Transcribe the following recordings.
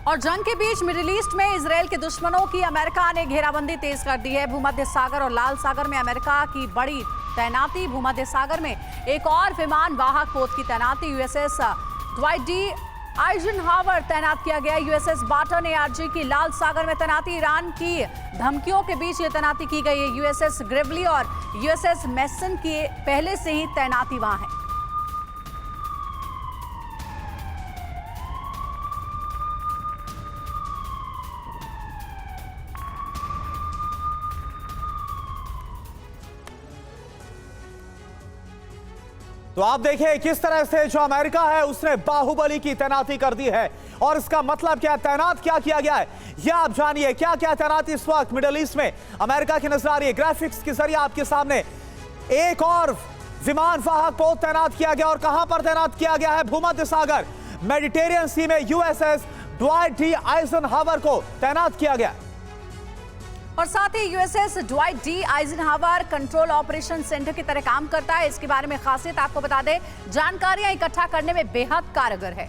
और जंग के बीच मिडिल ईस्ट में इजराइल के दुश्मनों की अमेरिका ने घेराबंदी तेज कर दी है। भूमध्य सागर और लाल सागर में अमेरिका की बड़ी तैनाती। भूमध्य सागर में एक और विमान वाहक पोत की तैनाती। यूएसएस ड्वाइट डी आइजनहावर तैनात किया गया। यूएसएस बाटन एआरजी की लाल सागर में तैनाती। ईरान की धमकियों के बीच ये तैनाती की गई है। यूएसएस ग्रिवली और यूएसएस मेसन की पहले से ही तैनाती वहां है। तो आप देखिए किस तरह से जो अमेरिका है उसने बाहुबली की तैनाती कर दी है। और इसका मतलब क्या, तैनात क्या किया गया है यह आप जानिए। क्या क्या तैनाती इस वक्त मिडिल ईस्ट में अमेरिका की नजर आ रही है। ग्राफिक्स के जरिए आपके सामने एक और विमान वाहक पोत तैनात किया गया। और कहां पर तैनात किया गया है? भूमध्य सागर मेडिटेरियन सी में यूएसएस ड्वाइट डी आइजनहावर को तैनात किया गया। और साथ ही USS Dwight D Eisenhower control operation centre की तरह काम करता है। इसके बारे में खासियत आपको बता दें, जानकारियां इकट्ठा करने में बेहद कारगर है।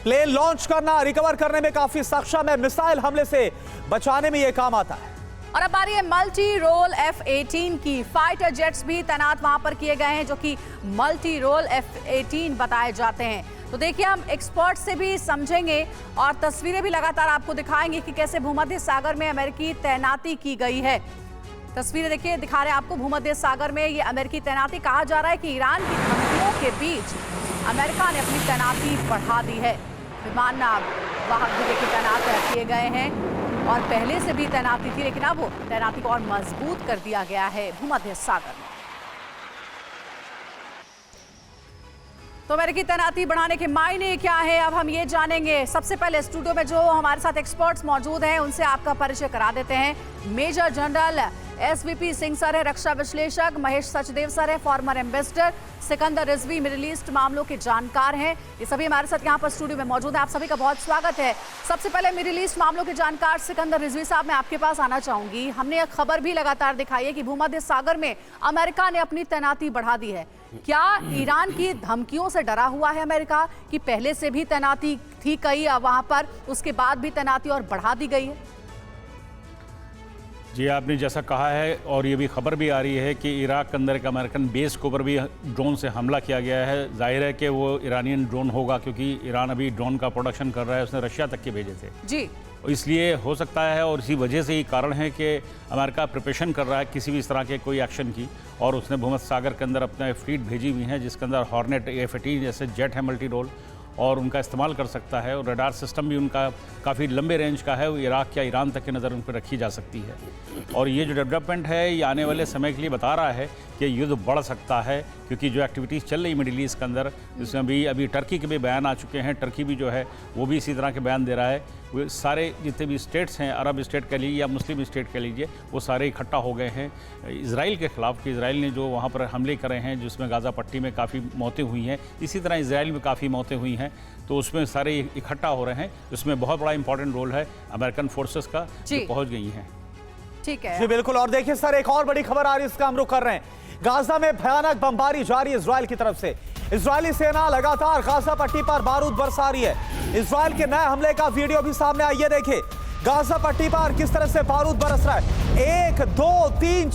प्लेन लॉन्च करना, रिकवर करने में काफी सक्षम है। मिसाइल हमले से बचाने में यह काम आता है। और अब आ रही है मल्टी रोल F-18 की। फाइटर जेट्स भी तैनात वहां पर किए गए हैं जो कि मल्टी रोल F-18 बताए जाते हैं। तो देखिए, हम एक्सपर्ट से भी समझेंगे और तस्वीरें भी लगातार आपको दिखाएंगे कि कैसे भूमध्य सागर में अमेरिकी तैनाती की गई है। तस्वीरें देखिए, दिखा रहे हैं आपको भूमध्य सागर में ये अमेरिकी तैनाती। कहा जा रहा है कि ईरान की धमकियों के बीच अमेरिका ने अपनी तैनाती बढ़ा दी है। विमान वाहक भी देखिए तैनात किए गए हैं और पहले से भी तैनाती थी, लेकिन अब वो तैनाती को और मजबूत कर दिया गया है भूमध्य सागर में। तो अमेरिकी तैनाती बढ़ाने के मायने क्या है, अब हम ये जानेंगे। सबसे पहले स्टूडियो में जो हमारे साथ एक्सपर्ट्स मौजूद हैं उनसे आपका परिचय करा देते हैं। Major general SVP Singh sir है, रक्षा विश्लेषक। महेश सचदेव सर है, former ambassador. Sikandar Rizvi Middle ईस्ट मामलों के जानकार हैं। ये सभी हमारे साथ यहाँ पर स्टूडियो में मौजूद है। आप सभी का बहुत स्वागत है। सबसे पहले मिडिल ईस्ट मामलों के जानकार सिकंदर रिजवी साहब, मैं आपके पास आना चाहूंगी। हमने एक खबर भी लगातार दिखाई है कि भूमध्य सागर में अमेरिका ने अपनी तैनाती बढ़ा दी है। क्या ईरान की धमकियों से डरा हुआ है अमेरिका कि पहले से भी तैनाती थी कई वहां पर, उसके बाद भी तैनाती और बढ़ा दी गई है? जी, आपने जैसा कहा है और ये भी खबर भी आ रही है कि इराक के अंदर एक अमेरिकन बेस के ऊपर भी ड्रोन से हमला किया गया है। जाहिर है कि वो ईरानियन ड्रोन होगा क्योंकि ईरान अभी ड्रोन का प्रोडक्शन कर रहा है। उसने रशिया तक के भेजे थे जी। इसलिए हो सकता है और इसी वजह से ही कारण है कि अमेरिका प्रिपरेशन कर रहा है किसी भी इस तरह के कोई एक्शन की। और उसने भूमध्य सागर के अंदर अपना फ्लीट भेजी हुई है जिसके अंदर हॉर्नेट F-18 जैसे जेट है मल्टी रोल, और उनका इस्तेमाल कर सकता है। और रडार सिस्टम भी उनका काफ़ी लंबे रेंज का है, वो इराक या ईरान तक की नज़र उन पर रखी जा सकती है। और ये जो डेवलपमेंट है ये आने वाले समय के लिए बता रहा है कि युद्ध बढ़ सकता है, क्योंकि जो एक्टिविटीज़ चल रही मिडिल ईस्ट के अंदर, जिसमें अभी टर्की के भी बयान आ चुके हैं। टर्की भी जो है वो भी इसी तरह के बयान दे रहा है। वो सारे जितने भी स्टेट्स हैं, अरब स्टेट कह लीजिए या मुस्लिम स्टेट कह लीजिए, वो सारे इकट्ठा हो गए हैं इसराइल के ख़िलाफ़। कि इसराइल ने जो वहाँ पर हमले करे हैं, जिसमें गाज़ा पट्टी में काफ़ी मौतें हुई हैं, इसी तरह इसराइल में काफ़ी मौतें हुई हैं। तो उसमें सारे इकट्ठा हो रहे हैं। उसमें बहुत बड़ा इंपॉर्टेंट रोल है अमेरिकन फोर्सेस का जो पहुंच गई हैं। ठीक है जी बिल्कुल। और देखिए सर, एक और बड़ी खबर आ रही है, इसका हम रुख कर रहे हैं। गाजा में भयानक बमबारी जारी है इजराइल की तरफ से। इजरायली सेना लगातार गाजा पट्टी पर बारूद बरसा रही है। इजराइल के नए हमले का वीडियो भी सामने आई है। देखिए गाजा पट्टी पर किस तरह से बारूद बरस रहा है। 1 2 3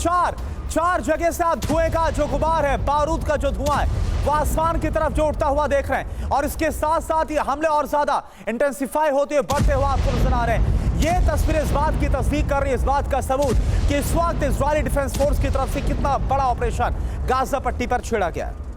4 जगह से आप धुएं का जो गुबार है, बारूद का जो धुआं है, वो आसमान की तरफ जो उठता हुआ देख रहे हैं। और इसके साथ साथ ये हमले और ज्यादा इंटेंसिफाई होते हुए, बढ़ते हुए आपको नजर आ रहे हैं। ये तस्वीरें इस बात की तस्दीक कर रही है, इस बात का सबूत कि इस वक्त इजरायली डिफेंस फोर्स की तरफ से कितना बड़ा ऑपरेशन गाजा पट्टी पर छेड़ा गया है।